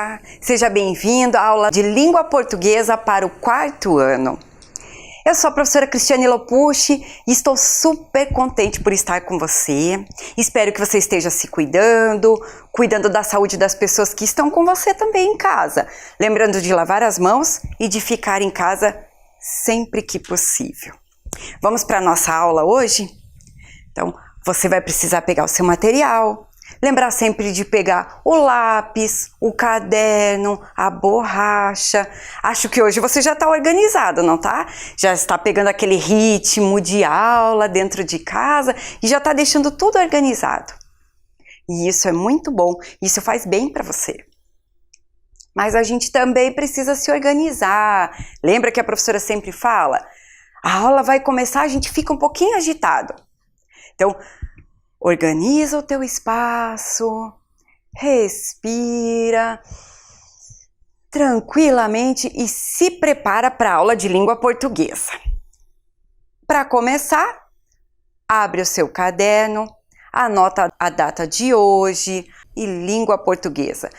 Olá, seja bem-vindo à aula de língua portuguesa para o 4º ano. Eu sou a professora Cristiane Lopucci e estou super contente por estar com você. Espero que você esteja se cuidando da saúde das pessoas que estão com você também em casa. Lembrando de lavar as mãos e de ficar em casa sempre que possível. Vamos para a nossa aula hoje? Então, você vai precisar pegar o seu material. Lembrar sempre de pegar o lápis, o caderno, a borracha. Acho que hoje você já está organizado, não tá? Já está pegando aquele ritmo de aula dentro de casa e já está deixando tudo organizado. E isso é muito bom, isso faz bem para você. Mas a gente também precisa se organizar. Lembra que a professora sempre fala? A aula vai começar, a gente fica um pouquinho agitado. Então, organiza o teu espaço, respira tranquilamente e se prepara para a aula de língua portuguesa. Para começar, abre o seu caderno, anota a data de hoje e língua portuguesa.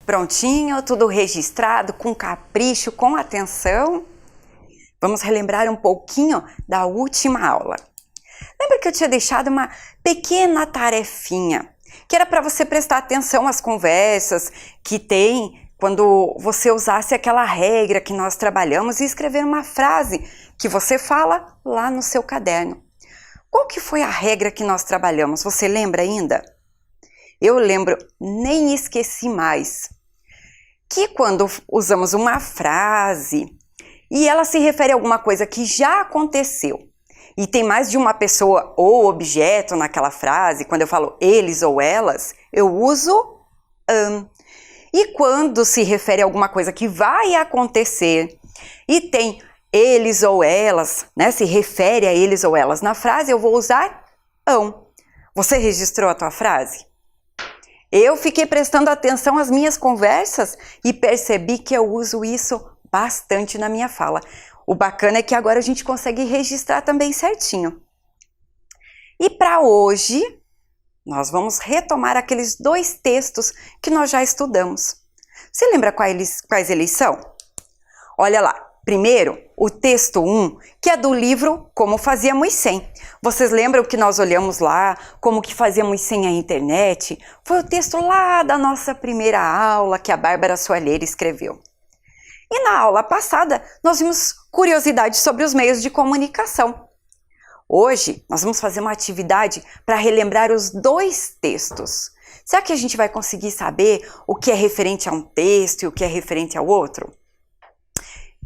Prontinho, tudo registrado, com capricho, com atenção? Vamos relembrar um pouquinho da última aula. Lembra que eu tinha deixado uma pequena tarefinha, que era para você prestar atenção às conversas que tem quando você usasse aquela regra que nós trabalhamos e escrever uma frase que você fala lá no seu caderno. Qual que foi a regra que nós trabalhamos? Você lembra ainda? Eu lembro, nem esqueci mais. Que quando usamos uma frase e ela se refere a alguma coisa que já aconteceu e tem mais de uma pessoa ou objeto naquela frase, quando eu falo eles ou elas, eu uso E quando se refere a alguma coisa que vai acontecer e tem eles ou elas, né, se refere a eles ou elas na frase, eu vou usar ão. Você registrou a tua frase? Eu fiquei prestando atenção às minhas conversas e percebi que eu uso isso bastante na minha fala. O bacana é que agora a gente consegue registrar também certinho. E para hoje, nós vamos retomar aqueles 2 textos que nós já estudamos. Você lembra quais eles são? Olha lá. Primeiro, o texto 1, que é do livro Como Fazíamos Sem. Vocês lembram que nós olhamos lá, como que fazíamos sem a internet? Foi o texto lá da nossa primeira aula que a Bárbara Soalheiro escreveu. E na aula passada, nós vimos curiosidades sobre os meios de comunicação. Hoje, nós vamos fazer uma atividade para relembrar os 2 textos. Será que a gente vai conseguir saber o que é referente a um texto e o que é referente ao outro?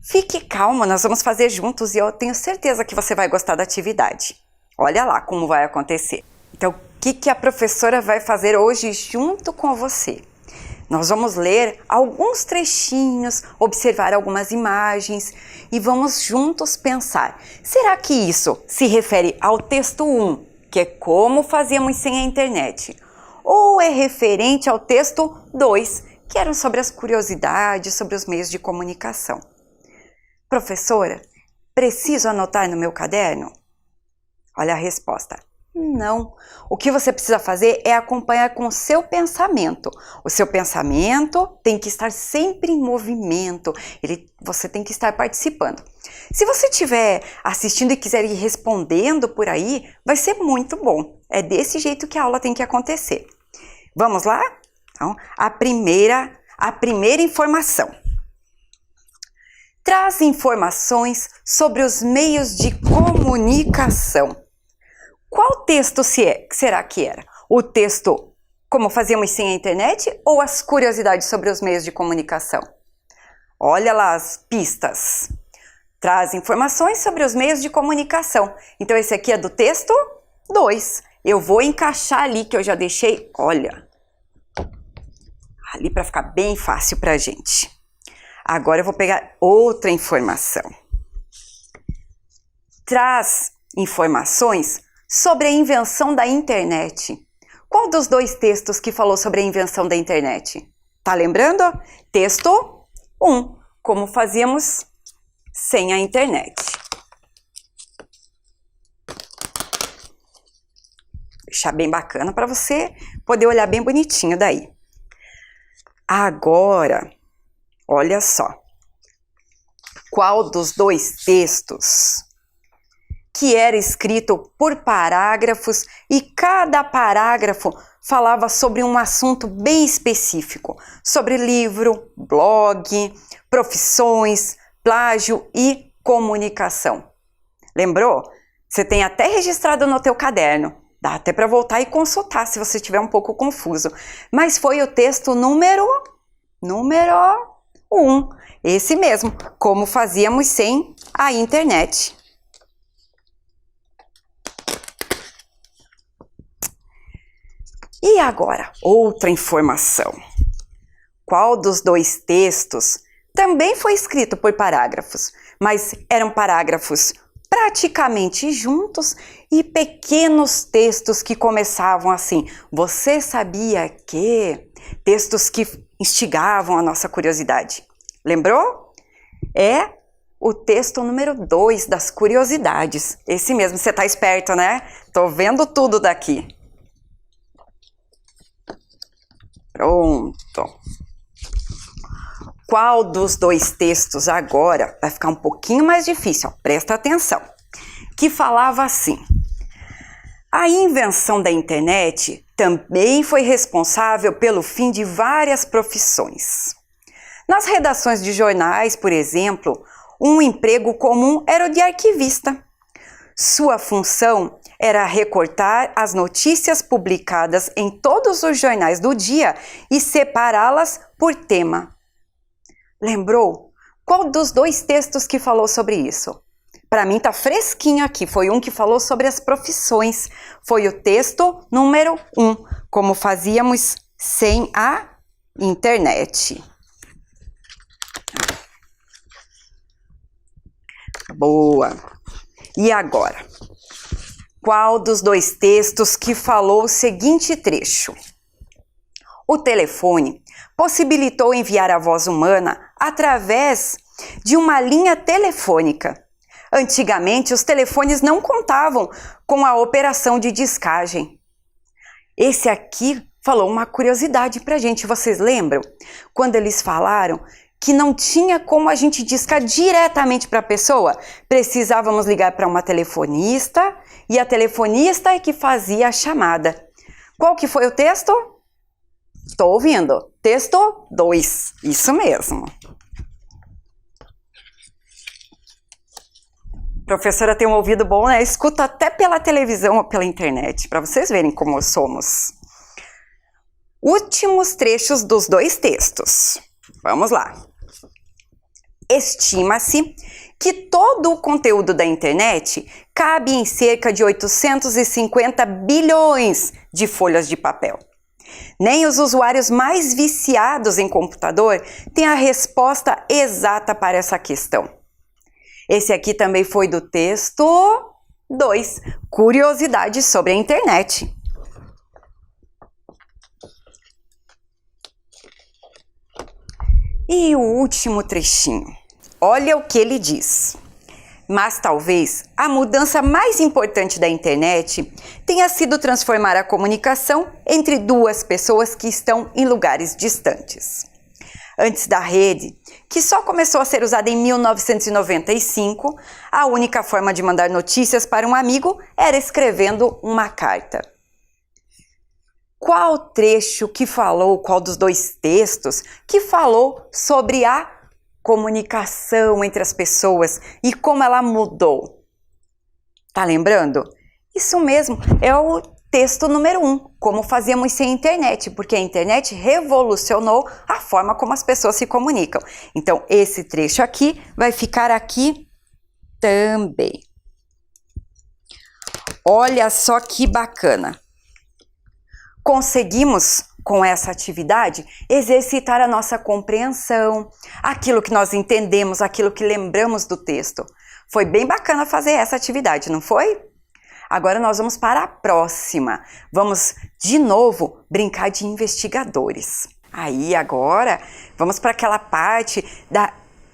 Fique calma, nós vamos fazer juntos e eu tenho certeza que você vai gostar da atividade. Olha lá como vai acontecer. Então, o que a professora vai fazer hoje junto com você? Nós vamos ler alguns trechinhos, observar algumas imagens e vamos juntos pensar. Será que isso se refere ao texto 1, que é como fazíamos sem a internet? Ou é referente ao texto 2, que eram sobre as curiosidades, sobre os meios de comunicação? Professora, preciso anotar no meu caderno? Olha a resposta. Não. O que você precisa fazer é acompanhar com o seu pensamento. O seu pensamento tem que estar sempre em movimento. Você tem que estar participando. Se você estiver assistindo e quiser ir respondendo por aí, vai ser muito bom. É desse jeito que a aula tem que acontecer. Vamos lá? Então, a primeira informação. Traz informações sobre os meios de comunicação. Qual texto será que era? O texto Como Fazíamos Sem a Internet ou as curiosidades sobre os meios de comunicação? Olha lá as pistas. Traz informações sobre os meios de comunicação. Então esse aqui é do texto 2. Eu vou encaixar ali que eu já deixei, olha, ali para ficar bem fácil para a gente. Agora eu vou pegar outra informação. Traz informações sobre a invenção da internet. Qual dos dois textos que falou sobre a invenção da internet? Tá lembrando? Texto 1. Como fazíamos sem a internet. Deixar bem bacana para você poder olhar bem bonitinho daí. Agora, olha só. Qual dos dois textos que era escrito por parágrafos e cada parágrafo falava sobre um assunto bem específico, sobre livro, blog, profissões, plágio e comunicação. Lembrou? Você tem até registrado no teu caderno. Dá até para voltar e consultar se você estiver um pouco confuso. Mas foi o texto número 1. Esse mesmo, Como Fazíamos Sem a Internet. E agora, outra informação. Qual dos dois textos também foi escrito por parágrafos, mas eram parágrafos praticamente juntos e pequenos textos que começavam assim? Você sabia que? Textos que instigavam a nossa curiosidade. Lembrou? É o texto número 2 das curiosidades. Esse mesmo, você tá esperto, né? Tô vendo tudo daqui. Pronto. Qual dos dois textos agora vai ficar um pouquinho mais difícil? Ó, presta atenção. Que falava assim: a invenção da internet também foi responsável pelo fim de várias profissões. Nas redações de jornais, por exemplo, um emprego comum era o de arquivista. Sua função era recortar as notícias publicadas em todos os jornais do dia e separá-las por tema. Lembrou? Qual dos dois textos que falou sobre isso? Para mim tá fresquinho aqui, foi um que falou sobre as profissões. Foi o texto número 1, Como Fazíamos Sem a Internet. Boa! E agora? Qual dos dois textos que falou o seguinte trecho? O telefone possibilitou enviar a voz humana através de uma linha telefônica. Antigamente, os telefones não contavam com a operação de discagem. Esse aqui falou uma curiosidade pra gente, vocês lembram? Quando eles falaram que não tinha como a gente discar diretamente para a pessoa, precisávamos ligar para uma telefonista e a telefonista é que fazia a chamada. Qual que foi o texto? Estou ouvindo. Texto 2. Isso mesmo. Professora tem um ouvido bom, né? Escuta até pela televisão ou pela internet, para vocês verem como somos. Últimos trechos dos dois textos. Vamos lá. Estima-se que todo o conteúdo da internet cabe em cerca de 850 bilhões de folhas de papel. Nem os usuários mais viciados em computador têm a resposta exata para essa questão. Esse aqui também foi do texto 2, Curiosidades sobre a Internet. E o último trechinho. Olha o que ele diz. Mas talvez a mudança mais importante da internet tenha sido transformar a comunicação entre duas pessoas que estão em lugares distantes. Antes da rede, que só começou a ser usada em 1995, a única forma de mandar notícias para um amigo era escrevendo uma carta. Qual trecho que falou, qual dos dois textos que falou sobre a comunicação entre as pessoas e como ela mudou? Tá lembrando? Isso mesmo, é o texto número 1, como fazíamos sem internet, porque a internet revolucionou a forma como as pessoas se comunicam. Então, esse trecho aqui vai ficar aqui também. Olha só que bacana! Conseguimos, com essa atividade, exercitar a nossa compreensão, aquilo que nós entendemos, aquilo que lembramos do texto. Foi bem bacana fazer essa atividade, não foi? Agora nós vamos para a próxima. Vamos, de novo, brincar de investigadores. Aí, agora, vamos para aquela parte da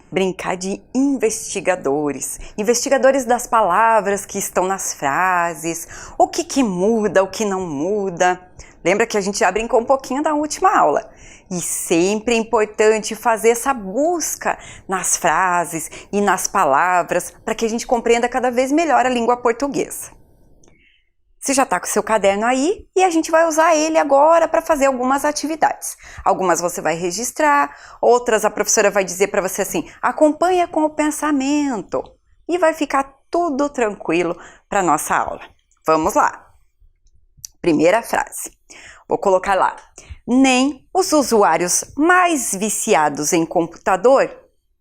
brincar de investigadores. Investigadores das palavras que estão nas frases, o que muda, o que não muda. Lembra que a gente já brincou um pouquinho da última aula. E sempre é importante fazer essa busca nas frases e nas palavras para que a gente compreenda cada vez melhor a língua portuguesa. Você já está com o seu caderno aí e a gente vai usar ele agora para fazer algumas atividades. Algumas você vai registrar, outras a professora vai dizer para você assim, acompanha com o pensamento e vai ficar tudo tranquilo para a nossa aula. Vamos lá! Primeira frase. Vou colocar lá. Nem os usuários mais viciados em computador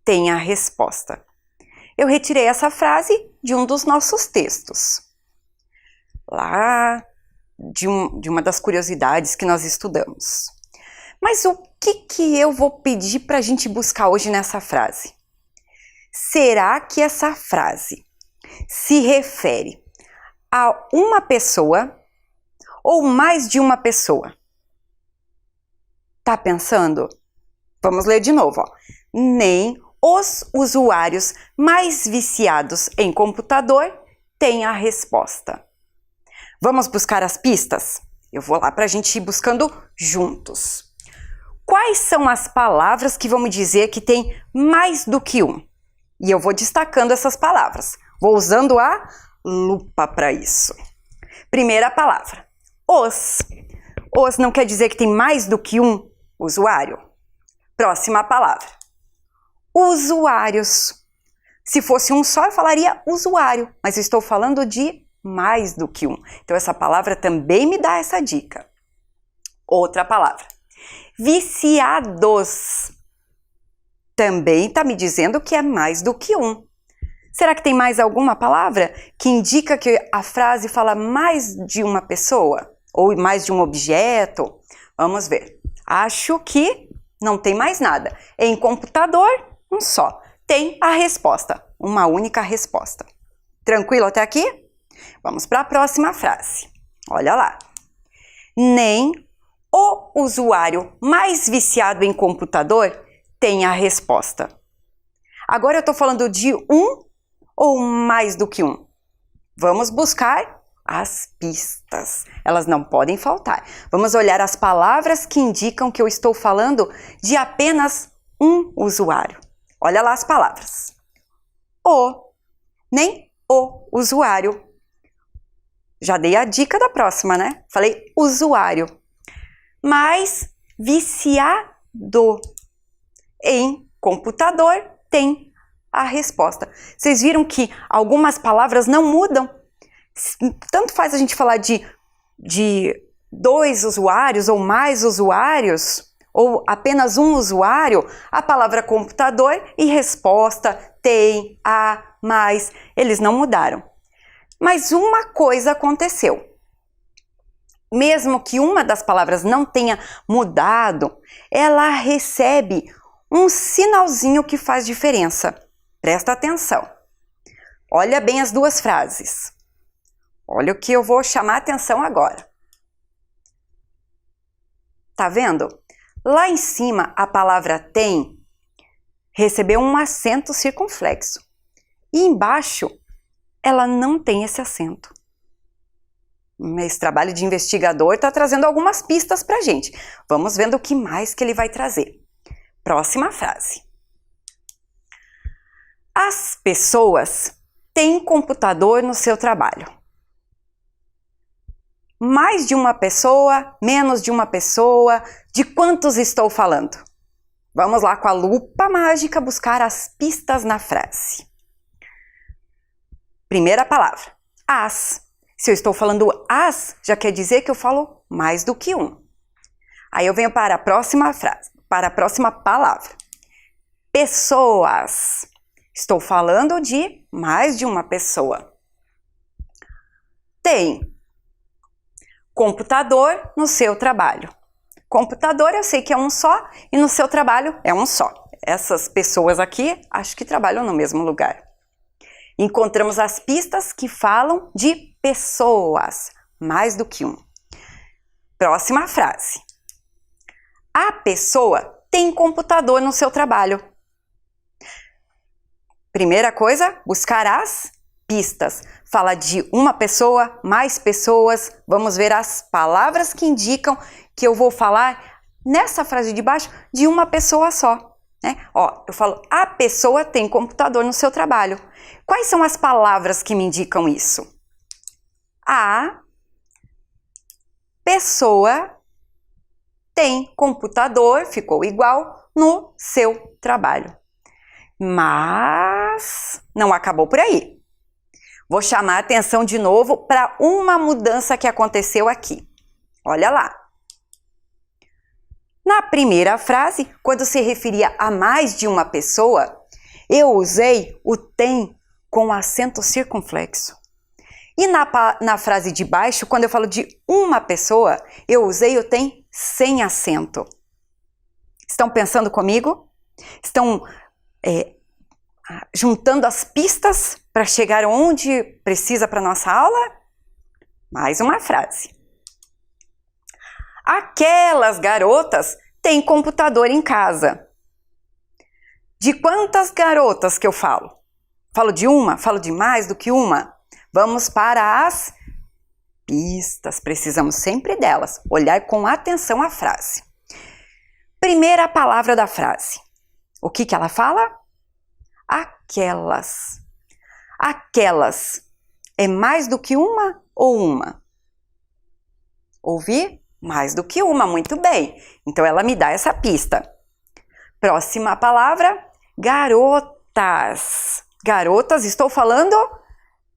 têm a resposta. Eu retirei essa frase de um dos nossos textos. Lá de uma das curiosidades que nós estudamos. Mas o que eu vou pedir para a gente buscar hoje nessa frase? Será que essa frase se refere a uma pessoa ou mais de uma pessoa? Tá pensando? Vamos ler de novo, ó. Nem os usuários mais viciados em computador têm a resposta. Vamos buscar as pistas? Eu vou lá para a gente ir buscando juntos. Quais são as palavras que vamos dizer que tem mais do que um? E eu vou destacando essas palavras. Vou usando a lupa para isso. Primeira palavra. Os. Os não quer dizer que tem mais do que um usuário. Próxima palavra. Usuários. Se fosse um só, eu falaria usuário, mas eu estou falando de mais do que um. Então, essa palavra também me dá essa dica. Outra palavra. Viciados. Também está me dizendo que é mais do que um. Será que tem mais alguma palavra que indica que a frase fala mais de uma pessoa? Ou mais de um objeto? Vamos ver. Acho que não tem mais nada. Em computador, um só. Tem a resposta. Uma única resposta. Tranquilo até aqui? Vamos para a próxima frase. Olha lá. Nem o usuário mais viciado em computador tem a resposta. Agora eu estou falando de um ou mais do que um? Vamos buscar as pistas. Elas não podem faltar. Vamos olhar as palavras que indicam que eu estou falando de apenas um usuário. Olha lá as palavras. O, nem o usuário. Já dei a dica da próxima, né? Falei usuário. Mas viciado em computador tem a resposta. Vocês viram que algumas palavras não mudam? Tanto faz a gente falar de dois usuários ou mais usuários, ou apenas um usuário, a palavra computador e resposta, tem, a, mais, eles não mudaram. Mas uma coisa aconteceu. Mesmo que uma das palavras não tenha mudado, ela recebe um sinalzinho que faz diferença. Presta atenção. Olha bem as duas frases. Olha o que eu vou chamar a atenção agora. Tá vendo? Lá em cima, a palavra tem recebeu um acento circunflexo. E embaixo, ela não tem esse acento. Esse trabalho de investigador está trazendo algumas pistas para a gente. Vamos vendo o que mais que ele vai trazer. Próxima frase. As pessoas têm computador no seu trabalho. Mais de uma pessoa, menos de uma pessoa, de quantos estou falando? Vamos lá com a lupa mágica buscar as pistas na frase. Primeira palavra, as. Se eu estou falando as, já quer dizer que eu falo mais do que um. Aí eu venho para a próxima frase, para a próxima palavra. Pessoas. Estou falando de mais de uma pessoa. Tem computador no seu trabalho. Computador eu sei que é um só e no seu trabalho é um só. Essas pessoas aqui acho que trabalham no mesmo lugar. Encontramos as pistas que falam de pessoas, mais do que um. Próxima frase. A pessoa tem computador no seu trabalho. Primeira coisa, buscar as pistas. Fala de uma pessoa, mais pessoas. Vamos ver as palavras que indicam que eu vou falar nessa frase de baixo de uma pessoa só. Né? Ó, eu falo, a pessoa tem computador no seu trabalho. Quais são as palavras que me indicam isso? A pessoa tem computador, ficou igual, no seu trabalho. Mas não acabou por aí. Vou chamar a atenção de novo para uma mudança que aconteceu aqui. Olha lá. Na primeira frase, quando se referia a mais de uma pessoa, eu usei o tem com acento circunflexo. E na frase de baixo, quando eu falo de uma pessoa, eu usei o tem sem acento. Estão pensando comigo? Estão juntando as pistas para chegar onde precisa para nossa aula? Mais uma frase. Aquelas garotas têm computador em casa. De quantas garotas que eu falo? Falo de uma? Falo de mais do que uma? Vamos para as pistas. Precisamos sempre delas. Olhar com atenção a frase. Primeira palavra da frase. O que ela fala? Aquelas. Aquelas. É mais do que uma ou uma? Ouvi? Mais do que uma, muito bem. Então ela me dá essa pista. Próxima palavra, garotas. Garotas, estou falando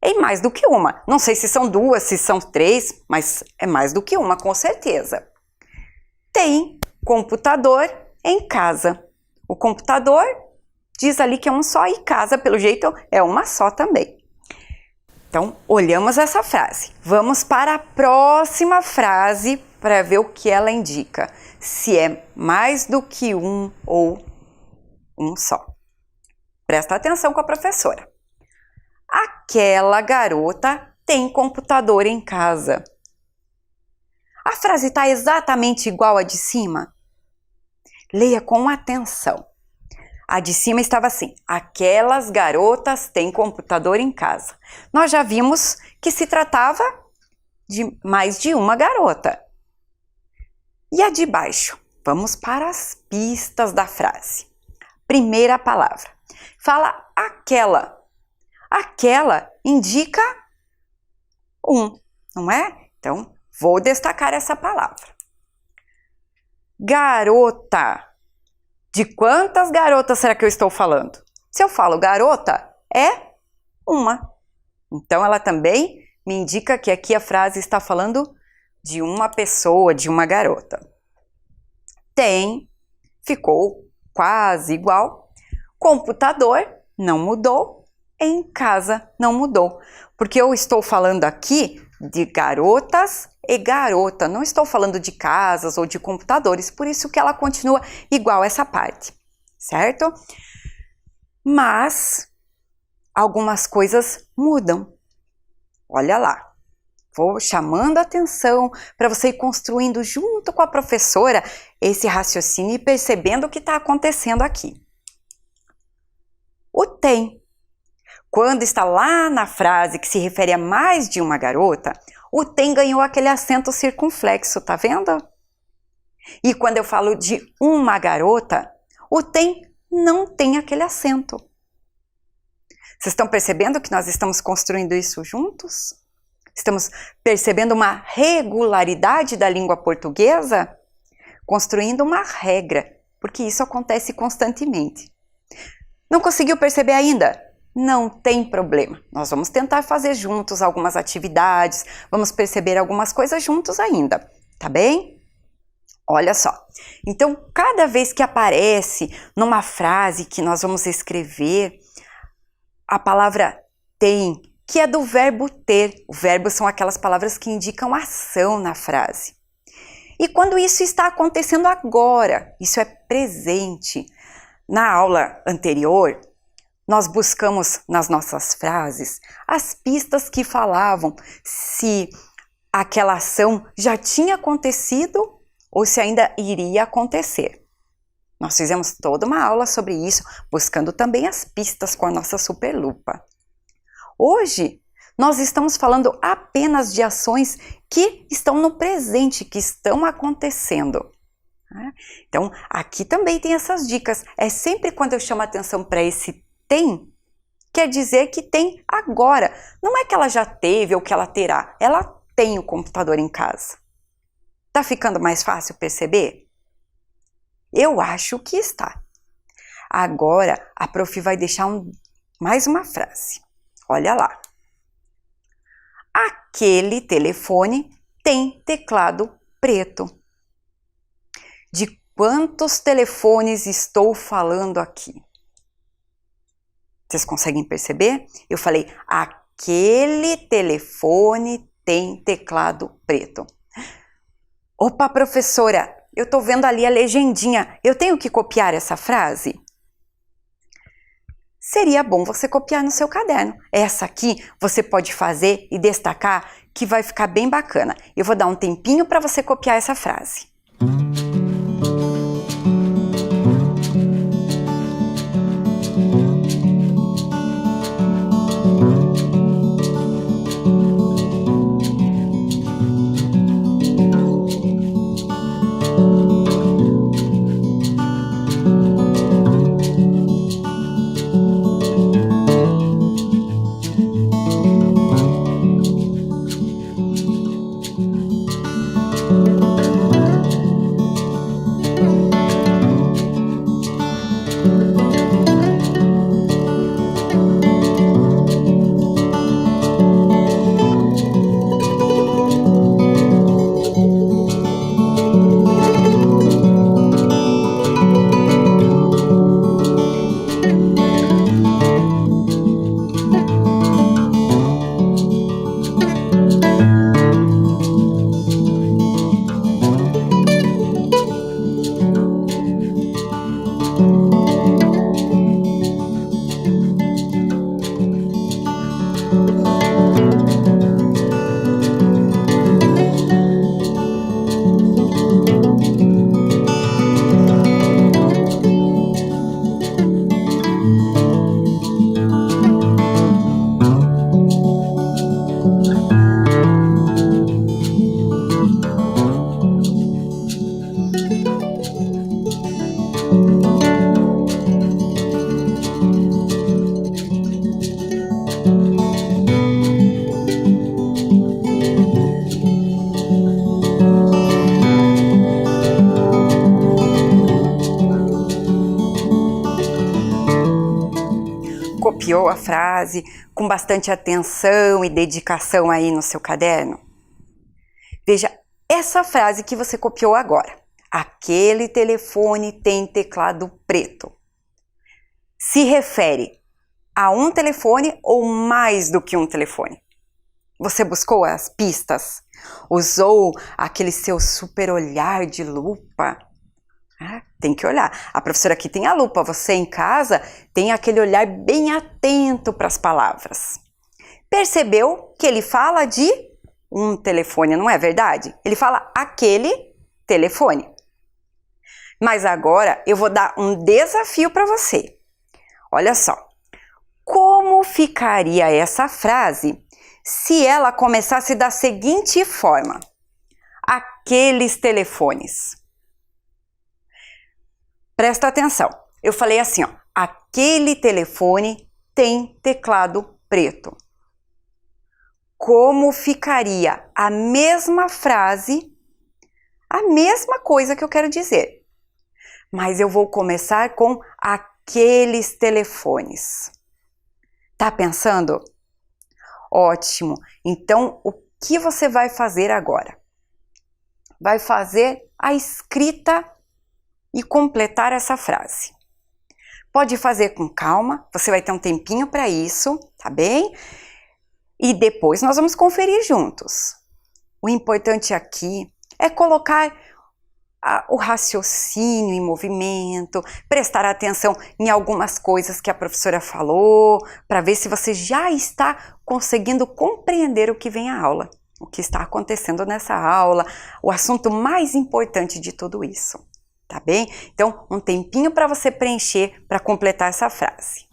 em mais do que uma. Não sei se são duas, se são três, mas é mais do que uma, com certeza. Tem computador em casa. O computador diz ali que é um só e casa, pelo jeito, é uma só também. Então, olhamos essa frase. Vamos para a próxima frase para ver o que ela indica. Se é mais do que um ou um só. Presta atenção com a professora. Aquela garota tem computador em casa. A frase está exatamente igual à de cima? Leia com atenção. A de cima estava assim, aquelas garotas têm computador em casa. Nós já vimos que se tratava de mais de uma garota. E a de baixo? Vamos para as pistas da frase. Primeira palavra. Fala aquela. Aquela indica um, não é? Então, vou destacar essa palavra. Garota. De quantas garotas será que eu estou falando? Se eu falo garota, é uma. Então, ela também me indica que aqui a frase está falando de uma pessoa, de uma garota. Tem, ficou quase igual. Computador, não mudou. Em casa, não mudou. Porque eu estou falando aqui de garotas e garota. Não estou falando de casas ou de computadores, por isso que ela continua igual essa parte, certo? Mas algumas coisas mudam. Olha lá. Vou chamando a atenção para você ir construindo junto com a professora esse raciocínio e percebendo o que está acontecendo aqui. O tem. Quando está lá na frase que se refere a mais de uma garota, o tem ganhou aquele acento circunflexo, tá vendo? E quando eu falo de uma garota, o tem não tem aquele acento. Vocês estão percebendo que nós estamos construindo isso juntos? Estamos percebendo uma regularidade da língua portuguesa? Construindo uma regra, porque isso acontece constantemente. Não conseguiu perceber ainda? Não tem problema. Nós vamos tentar fazer juntos algumas atividades, vamos perceber algumas coisas juntos ainda, tá bem? Olha só. Então, cada vez que aparece numa frase que nós vamos escrever, a palavra tem, que é do verbo ter. O verbo são aquelas palavras que indicam ação na frase. E quando isso está acontecendo agora, isso é presente. Na aula anterior, nós buscamos nas nossas frases as pistas que falavam se aquela ação já tinha acontecido ou se ainda iria acontecer. Nós fizemos toda uma aula sobre isso, buscando também as pistas com a nossa superlupa. Hoje, nós estamos falando apenas de ações que estão no presente, que estão acontecendo. Então, aqui também tem essas dicas. É sempre quando eu chamo a atenção para esse tem, quer dizer que tem agora. Não é que ela já teve ou que ela terá. Ela tem o computador em casa. Tá ficando mais fácil perceber? Eu acho que está. Agora, a prof vai deixar mais uma frase. Olha lá. Aquele telefone tem teclado preto. De quantos telefones estou falando aqui? Vocês conseguem perceber? Eu falei, aquele telefone tem teclado preto. Opa, professora, eu estou vendo ali a legendinha. Eu tenho que copiar essa frase? Seria bom você copiar no seu caderno. Essa aqui você pode fazer e destacar que vai ficar bem bacana. Eu vou dar um tempinho para você copiar essa frase. Copiou a frase com bastante atenção e dedicação aí no seu caderno? Veja essa frase que você copiou agora. Aquele telefone tem teclado preto. Se refere a um telefone ou mais do que um telefone? Você buscou as pistas? Usou aquele seu super olhar de lupa? Tem que olhar. A professora aqui tem a lupa, você em casa tem aquele olhar bem atento para as palavras. Percebeu que ele fala de um telefone, não é verdade? Ele fala aquele telefone. Mas agora eu vou dar um desafio para você. Olha só. Como Como ficaria essa frase se ela começasse da seguinte forma: aqueles telefones. Presta atenção, eu falei assim, ó, aquele telefone tem teclado preto. Como ficaria a mesma frase, a mesma coisa que eu quero dizer, mas eu vou começar com aqueles telefones. Tá pensando? Ótimo! Então, o que você vai fazer agora? Vai fazer a escrita e completar essa frase. Pode fazer com calma, você vai ter um tempinho para isso, tá bem? E depois nós vamos conferir juntos. O importante aqui é colocar o raciocínio em movimento, prestar atenção em algumas coisas que a professora falou, para ver se você já está conseguindo compreender o que vem a aula, o que está acontecendo nessa aula, o assunto mais importante de tudo isso, tá bem? Então, um tempinho para você preencher, para completar essa frase.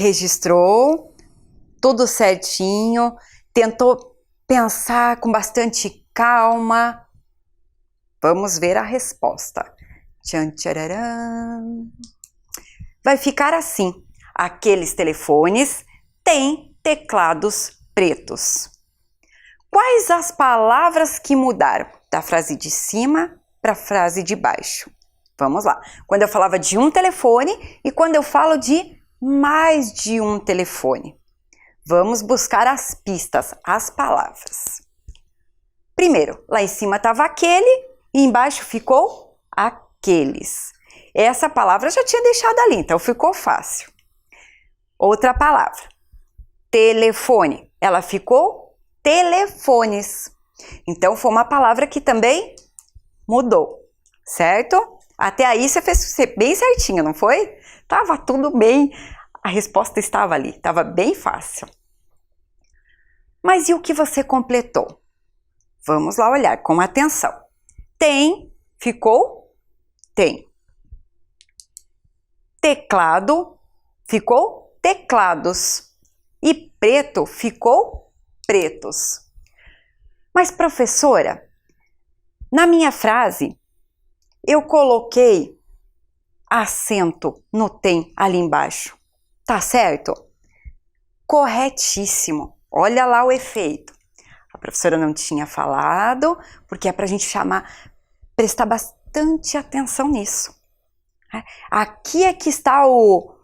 Registrou tudo certinho, tentou pensar com bastante calma. Vamos ver a resposta. Tchan, tchararam. Vai ficar assim: aqueles telefones têm teclados pretos. Quais as palavras que mudaram da frase de cima para a frase de baixo? Vamos lá. Quando eu falava de um telefone e quando eu falo de mais de um telefone. Vamos buscar as pistas, as palavras. Primeiro, lá em cima estava aquele e embaixo ficou aqueles. Essa palavra eu já tinha deixado ali, então ficou fácil. Outra palavra, telefone. Ela ficou telefones. Então foi uma palavra que também mudou, certo? Até aí você fez bem certinho, não foi? Tava tudo bem, a resposta estava ali, estava bem fácil. Mas e o que você completou? Vamos lá olhar com atenção. Tem, ficou tem. Teclado, ficou teclados. E preto, ficou pretos. Mas professora, na minha frase, eu coloquei acento no tem ali embaixo. Tá certo? Corretíssimo. Olha lá o efeito. A professora não tinha falado, porque é pra gente prestar bastante atenção nisso. Aqui é que está o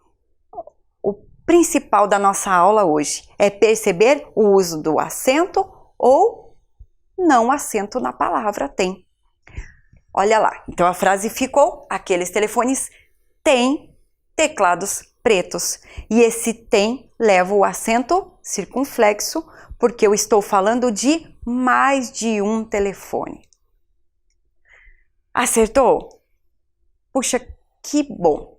principal da nossa aula hoje. É perceber o uso do acento ou não acento na palavra tem. Olha lá, então a frase ficou: aqueles telefones têm teclados pretos. E esse tem leva o acento circunflexo, porque eu estou falando de mais de um telefone. Acertou? Puxa, que bom!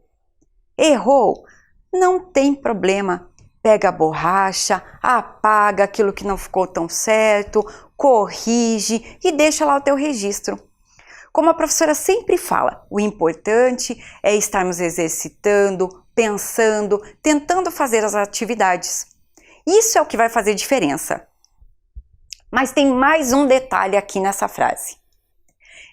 Errou? Não tem problema. Pega a borracha, apaga aquilo que não ficou tão certo, corrige e deixa lá o teu registro. Como a professora sempre fala, o importante é estarmos exercitando, pensando, tentando fazer as atividades. Isso é o que vai fazer diferença. Mas tem mais um detalhe aqui nessa frase.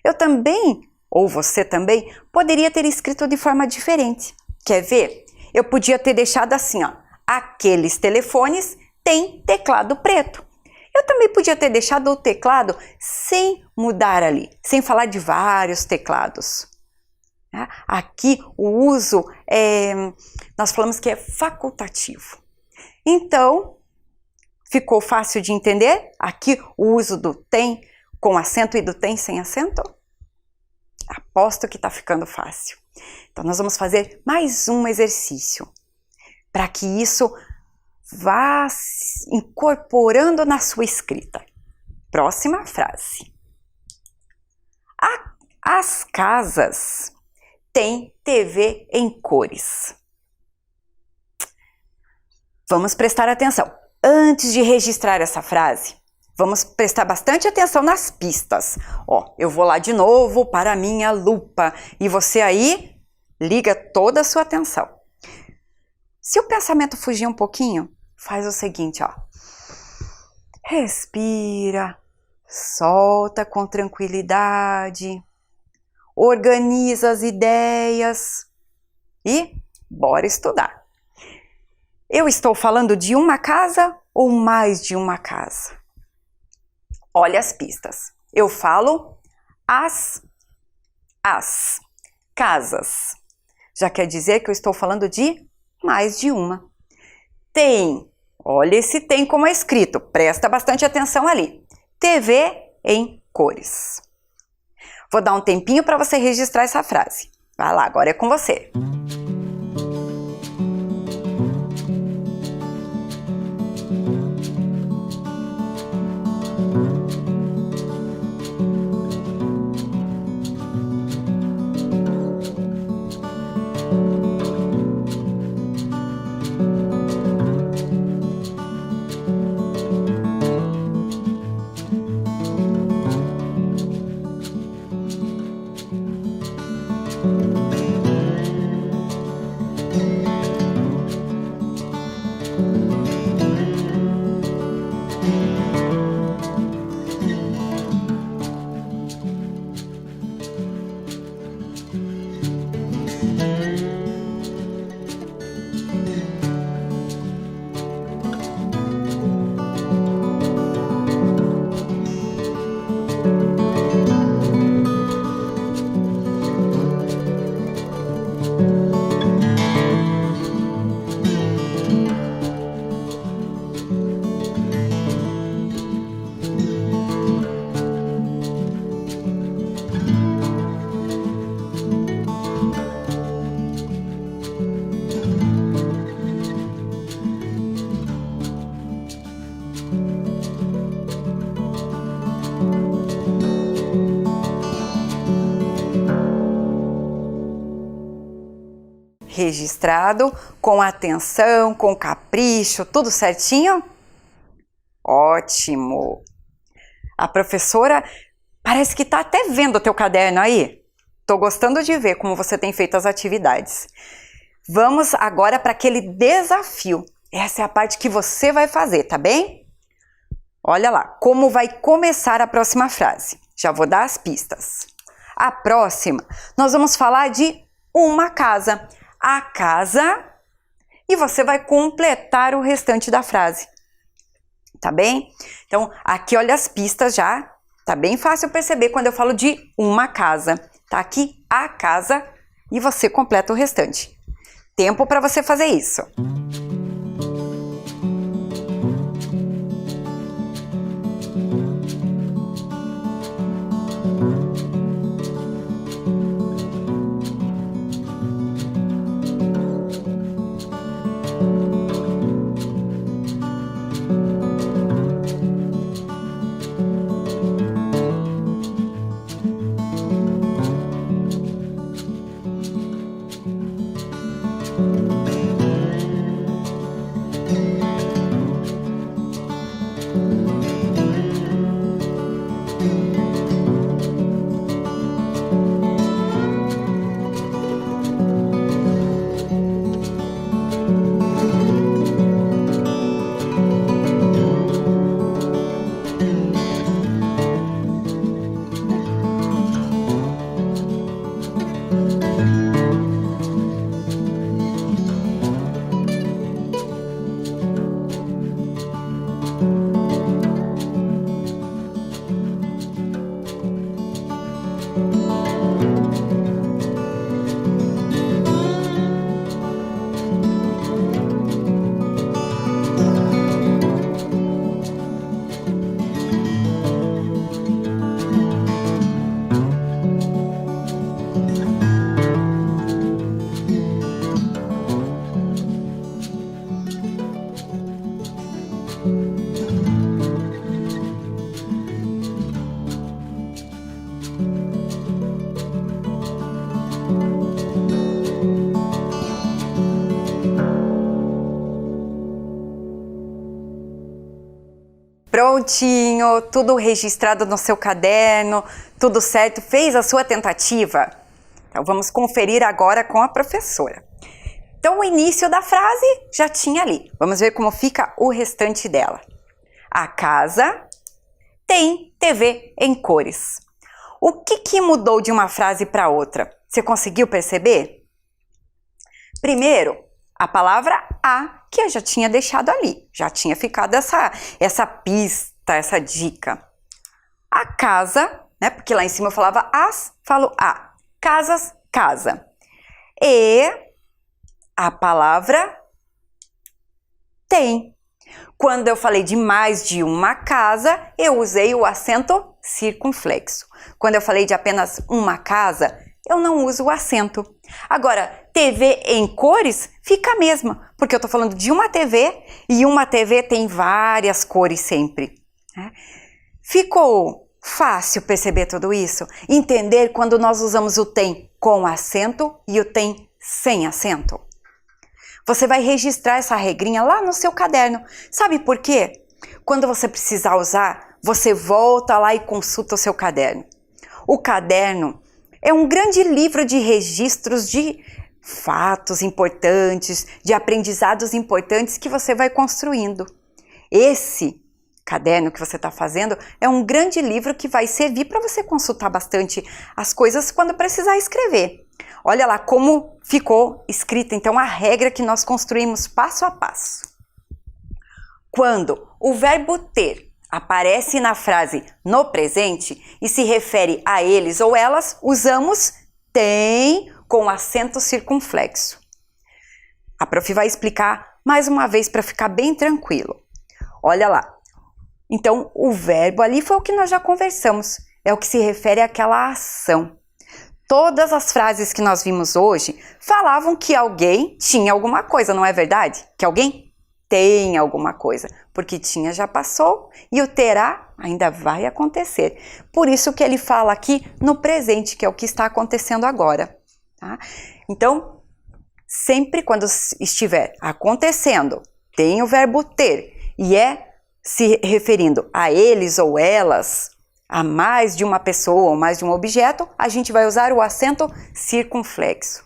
Eu também, ou você também, poderia ter escrito de forma diferente. Quer ver? Eu podia ter deixado assim, ó. Aqueles telefones têm teclado preto. Eu também podia ter deixado o teclado sem mudar ali, sem falar de vários teclados. Aqui o uso nós falamos que é facultativo. Então, ficou fácil de entender? Aqui o uso do tem com acento e do tem sem acento? Aposto que está ficando fácil. Então, nós vamos fazer mais um exercício para que isso vá incorporando na sua escrita. Próxima frase. As casas têm TV em cores. Vamos prestar atenção. Antes de registrar essa frase, vamos prestar bastante atenção nas pistas. Ó, eu vou lá de novo para a minha lupa e você aí liga toda a sua atenção. Se o pensamento fugir um pouquinho, faz o seguinte, ó. Respira, solta com tranquilidade, organiza as ideias e bora estudar. Eu estou falando de uma casa ou mais de uma casa? Olha as pistas. Eu falo as casas. Já quer dizer que eu estou falando de mais de uma. Tem. Olha esse tem como é escrito. Presta bastante atenção ali. TV em cores. Vou dar um tempinho para você registrar essa frase. Vai lá, agora é com você. Registrado, com atenção, com capricho, tudo certinho? Ótimo! A professora parece que está até vendo o teu caderno aí. Tô gostando de ver como você tem feito as atividades. Vamos agora para aquele desafio. Essa é a parte que você vai fazer, tá bem? Olha lá, como vai começar a próxima frase. Já vou dar as pistas. A próxima, nós vamos falar de uma casa. A casa, e você vai completar o restante da frase, tá bem? Então, aqui olha as pistas já, tá bem fácil perceber quando eu falo de uma casa. Tá aqui a casa e você completa o restante. Tempo para você fazer isso. Prontinho, tudo registrado no seu caderno, tudo certo, fez a sua tentativa? Então vamos conferir agora com a professora. Então o início da frase já tinha ali, vamos ver como fica o restante dela. A casa tem TV em cores. O que mudou de uma frase para outra? Você conseguiu perceber? Primeiro, a palavra a, que eu já tinha deixado ali, já tinha ficado essa pista, essa dica. A casa, né, porque lá em cima eu falava as, falo a. Casas, casa. E a palavra tem. Quando eu falei de mais de uma casa, eu usei o acento circunflexo. Quando eu falei de apenas uma casa, eu não uso o acento. Agora, TV em cores fica a mesma, porque eu estou falando de uma TV e uma TV tem várias cores sempre. Né? Ficou fácil perceber tudo isso? Entender quando nós usamos o tem com acento e o tem sem acento? Você vai registrar essa regrinha lá no seu caderno. Sabe por quê? Quando você precisar usar, você volta lá e consulta o seu caderno. O caderno é um grande livro de registros de fatos importantes, de aprendizados importantes que você vai construindo. Esse caderno que você está fazendo é um grande livro que vai servir para você consultar bastante as coisas quando precisar escrever. Olha lá como ficou escrita, então, a regra que nós construímos passo a passo. Quando o verbo ter aparece na frase no presente e se refere a eles ou elas, usamos tem com acento circunflexo. A prof vai explicar mais uma vez para ficar bem tranquilo. Olha lá. Então, o verbo ali foi o que nós já conversamos. É o que se refere àquela ação. Todas as frases que nós vimos hoje falavam que alguém tinha alguma coisa, não é verdade? Que alguém tem alguma coisa, porque tinha já passou e o terá ainda vai acontecer. Por isso que ele fala aqui no presente, que é o que está acontecendo agora. Tá? Então, sempre quando estiver acontecendo, tem o verbo ter e é se referindo a eles ou elas, a mais de uma pessoa ou mais de um objeto, a gente vai usar o acento circunflexo.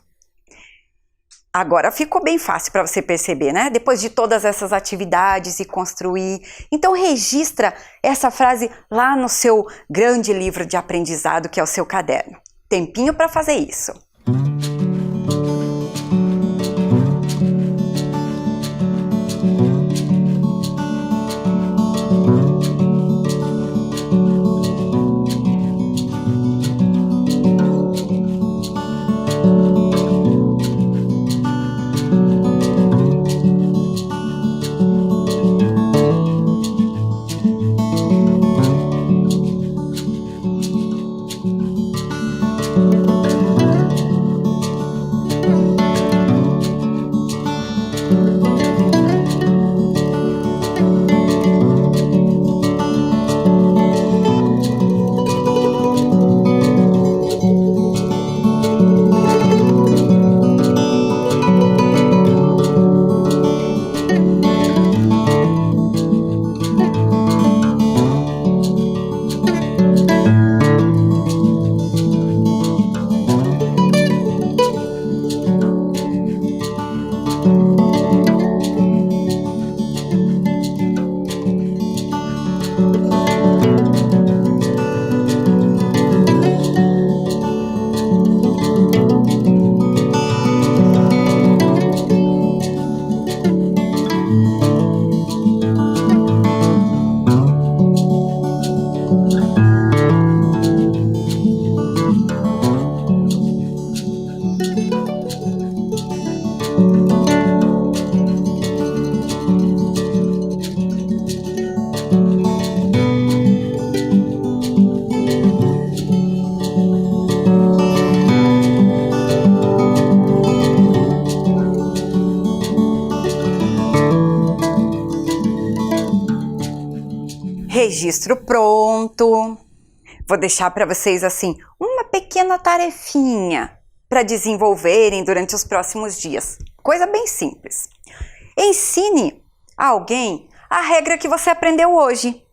Agora ficou bem fácil para você perceber, né? Depois de todas essas atividades e construir. Então registra essa frase lá no seu grande livro de aprendizado, que é o seu caderno. Tempinho para fazer isso. registro pronto. Vou deixar para vocês assim uma pequena tarefinha para desenvolverem durante os próximos dias. Coisa bem simples. Ensine a alguém a regra que você aprendeu hoje.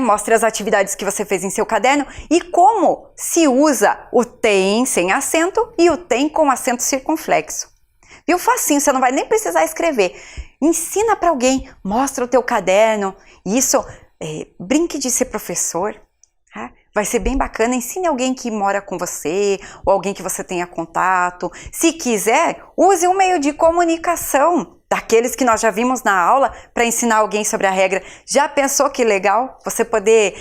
Mostre as atividades que você fez em seu caderno e como se usa o tem sem acento e o tem com acento circunflexo. Viu? Facinho, você não vai nem precisar escrever. Ensina para alguém, mostra o teu caderno. Isso, brinque de ser professor. Tá? Vai ser bem bacana. Ensine alguém que mora com você ou alguém que você tenha contato. Se quiser, use um meio de comunicação daqueles que nós já vimos na aula para ensinar alguém sobre a regra. Já pensou que legal você poder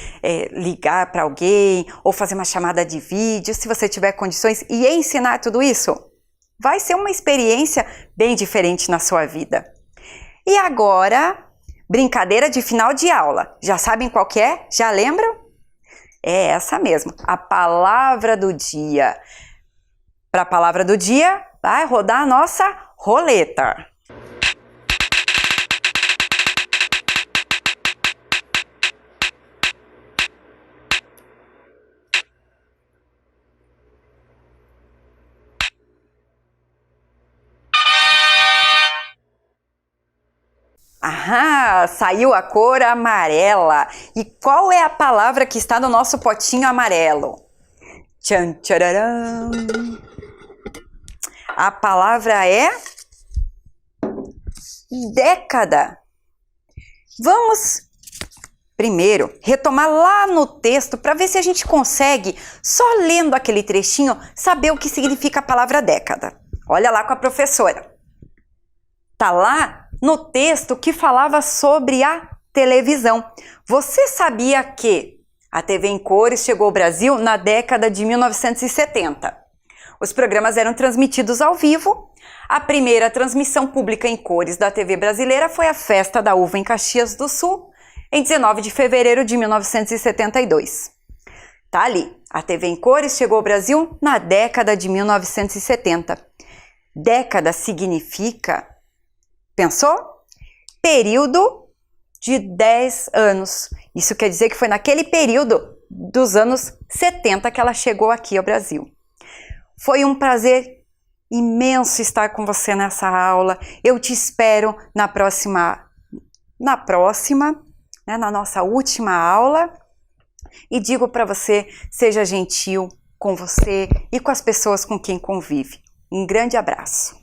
ligar para alguém ou fazer uma chamada de vídeo, se você tiver condições, e ensinar tudo isso? Vai ser uma experiência bem diferente na sua vida. E agora, brincadeira de final de aula. Já sabem qual que é? Já lembram? É essa mesmo, a palavra do dia. Para a palavra do dia, vai rodar a nossa roleta. Ah, saiu a cor amarela. E qual é a palavra que está no nosso potinho amarelo? Tchan, tchararam. A palavra é década. Vamos primeiro retomar lá no texto para ver se a gente consegue, só lendo aquele trechinho, saber o que significa a palavra década. Olha lá com a professora. Tá lá no texto que falava sobre a televisão. Você sabia que a TV em cores chegou ao Brasil na década de 1970? Os programas eram transmitidos ao vivo. A primeira transmissão pública em cores da TV brasileira foi a Festa da Uva em Caxias do Sul, em 19 de fevereiro de 1972. Tá ali, a TV em cores chegou ao Brasil na década de 1970. Década significa... Pensou? Período de 10 anos. Isso quer dizer que foi naquele período dos anos 70 que ela chegou aqui ao Brasil. Foi um prazer imenso estar com você nessa aula. Eu te espero na nossa última aula. E digo para você, seja gentil com você e com as pessoas com quem convive. Um grande abraço.